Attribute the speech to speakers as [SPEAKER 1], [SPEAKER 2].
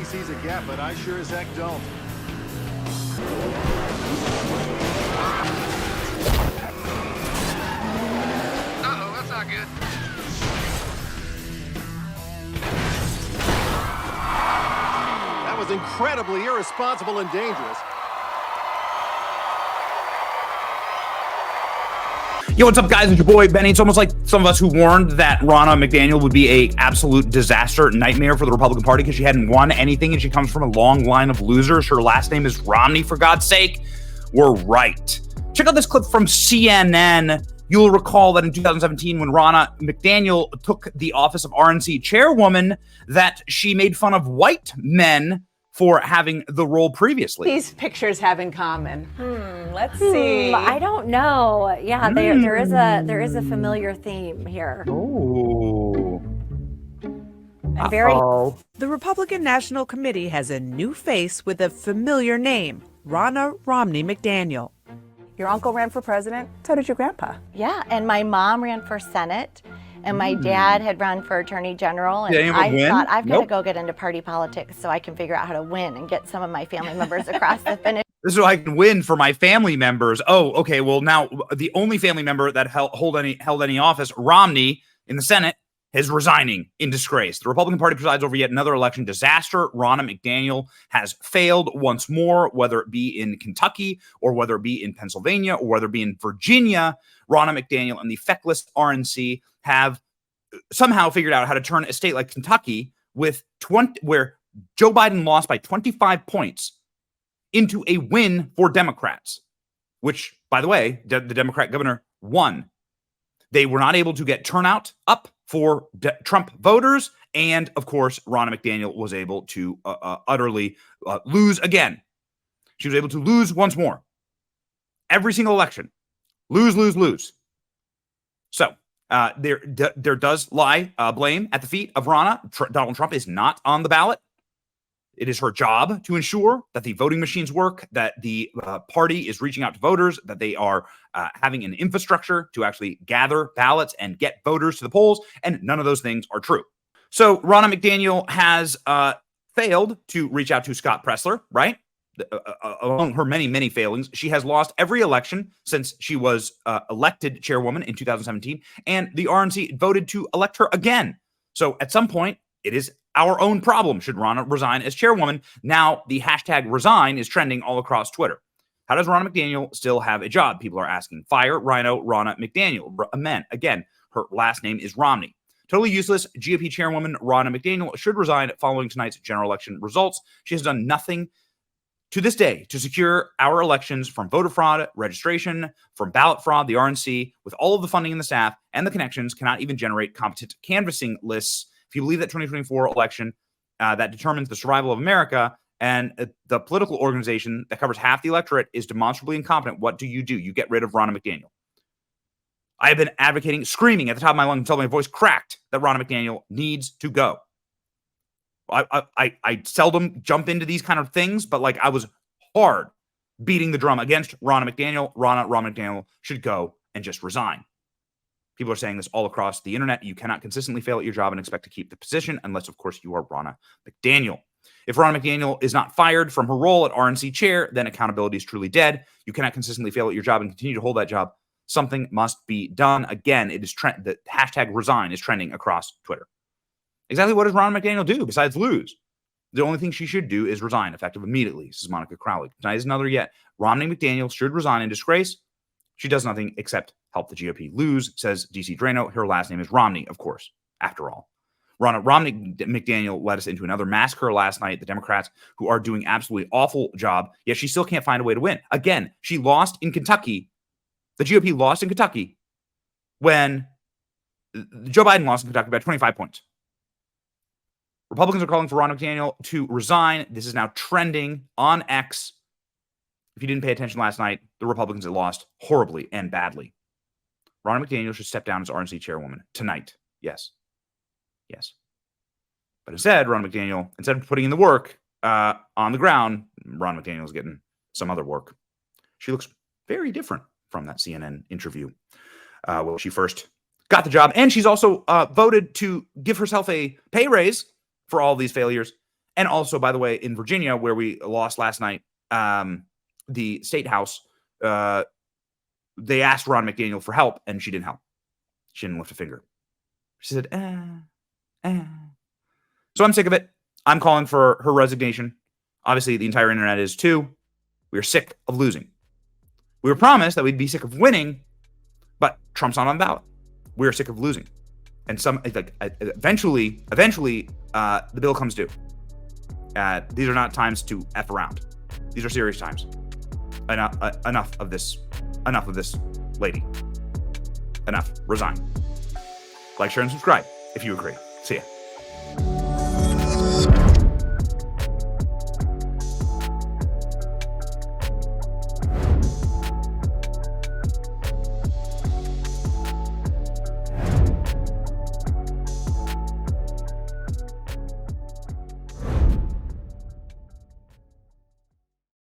[SPEAKER 1] sees a gap, but I sure as heck don't.
[SPEAKER 2] Uh-oh, that's not good.
[SPEAKER 1] That was incredibly irresponsible and dangerous.
[SPEAKER 3] Yo, what's up, guys? It's your boy, Benny. It's almost like some of us who warned that Ronna McDaniel would be a absolute disaster, nightmare for the Republican Party because she hadn't won anything and she comes from a long line of losers. Her last name is Romney, for God's sake. We're right. Check out this clip from CNN. You'll recall that in 2017, when Ronna McDaniel took the office of RNC chairwoman, that she made fun of white men for having the role previously.
[SPEAKER 4] These pictures have in common. Let's see.
[SPEAKER 5] I don't know. Yeah, there is a familiar theme here.
[SPEAKER 3] Oh.
[SPEAKER 5] I'm very.
[SPEAKER 6] The Republican National Committee has a new face with a familiar name, Ronna Romney McDaniel.
[SPEAKER 4] Your uncle ran for president. So did your grandpa.
[SPEAKER 5] Yeah, and my mom ran for Senate, and my dad had run for Attorney General, and
[SPEAKER 3] Did anyone
[SPEAKER 5] I
[SPEAKER 3] win?
[SPEAKER 5] thought I've got to
[SPEAKER 3] Nope.
[SPEAKER 5] go get into party politics so I can figure out how to win and get some of my family members across the finish.
[SPEAKER 3] This is what I can win for my family members. Oh, okay. Well, now the only family member that held any office, Romney, in the Senate, is resigning in disgrace. The Republican Party presides over yet another election disaster. Ronna McDaniel has failed once more, whether it be in Kentucky or whether it be in Pennsylvania or whether it be in Virginia. Ronna McDaniel and the feckless RNC have somehow figured out how to turn a state like Kentucky where Joe Biden lost by 25 points into a win for Democrats, which, by the way, the Democrat governor won. They were not able to get turnout up for Trump voters. And of course, Ronna McDaniel was able to utterly lose again. She was able to lose once more. Every single election. Lose, lose, lose. So there does lie blame at the feet of Ronna. Donald Trump is not on the ballot. It is her job to ensure that the voting machines work, that the party is reaching out to voters, that they are having an infrastructure to actually gather ballots and get voters to the polls, and none of those things are true. So Ronna McDaniel has failed to reach out to Scott Presler, right? Among her many, many failings, she has lost every election since she was elected chairwoman in 2017, and the RNC voted to elect her again. So at some point, it is our own problem should Ronna resign as chairwoman. Now the hashtag resign is trending all across Twitter. How does Ronna McDaniel still have a job? People are asking. Fire Rhino Ronna McDaniel. Again, her last name is Romney. Totally useless. GOP chairwoman Ronna McDaniel should resign following tonight's general election results. She has done nothing to this day to secure our elections from voter fraud, registration, from ballot fraud. The RNC, with all of the funding and the staff and the connections, cannot even generate competent canvassing lists. If you believe that 2024 election that determines the survival of America and the political organization that covers half the electorate is demonstrably incompetent, what do? You get rid of Ronna McDaniel. I have been advocating, screaming at the top of my lungs until my voice cracked that Ronna McDaniel needs to go. I seldom jump into these kind of things, but I was hard beating the drum against Ronna McDaniel. Ronna McDaniel should go and just resign. People are saying this all across the internet. You cannot consistently fail at your job and expect to keep the position unless, of course, you are Ronna McDaniel. If Ronna McDaniel is not fired from her role at RNC chair, then accountability is truly dead. You cannot consistently fail at your job and continue to hold that job. Something must be done. Again, it is the hashtag resign is trending across Twitter. Exactly what does Ronna McDaniel do besides lose? The only thing she should do is resign, effective immediately. This is Monica Crowley. Tonight is another yet. Romney McDaniel should resign in disgrace. She does nothing except help the GOP lose, says DC Drano. Her last name is Romney, of course, after all. Ronna Romney McDaniel led us into another massacre last night. The Democrats, who are doing absolutely awful job, yet she still can't find a way to win. Again, she lost in Kentucky. The GOP lost in Kentucky when Joe Biden lost in Kentucky by 25 points. Republicans are calling for Ronna McDaniel to resign. This is now trending on X. If you didn't pay attention last night, the Republicans had lost horribly and badly. Ronna McDaniel should step down as RNC chairwoman tonight. Yes. Yes. But instead, Ronna McDaniel, instead of putting in the work on the ground, Ronna McDaniel is getting some other work. She looks very different from that CNN interview when she first got the job. And she's also voted to give herself a pay raise for all these failures And also, by the way, in Virginia, where we lost last night, the state house, they asked Ron McDaniel for help, and she didn't help. She didn't lift a finger. She said, So I'm sick of it. I'm calling for her resignation. Obviously, the entire internet is too. We are sick of losing. We were promised that we'd be sick of winning, but Trump's not on the ballot. We are sick of losing. And eventually, the bill comes due. These are not times to F around. These are serious times. Enough of this. Enough of this lady. Enough. Resign. Like, share, and subscribe if you agree. See ya.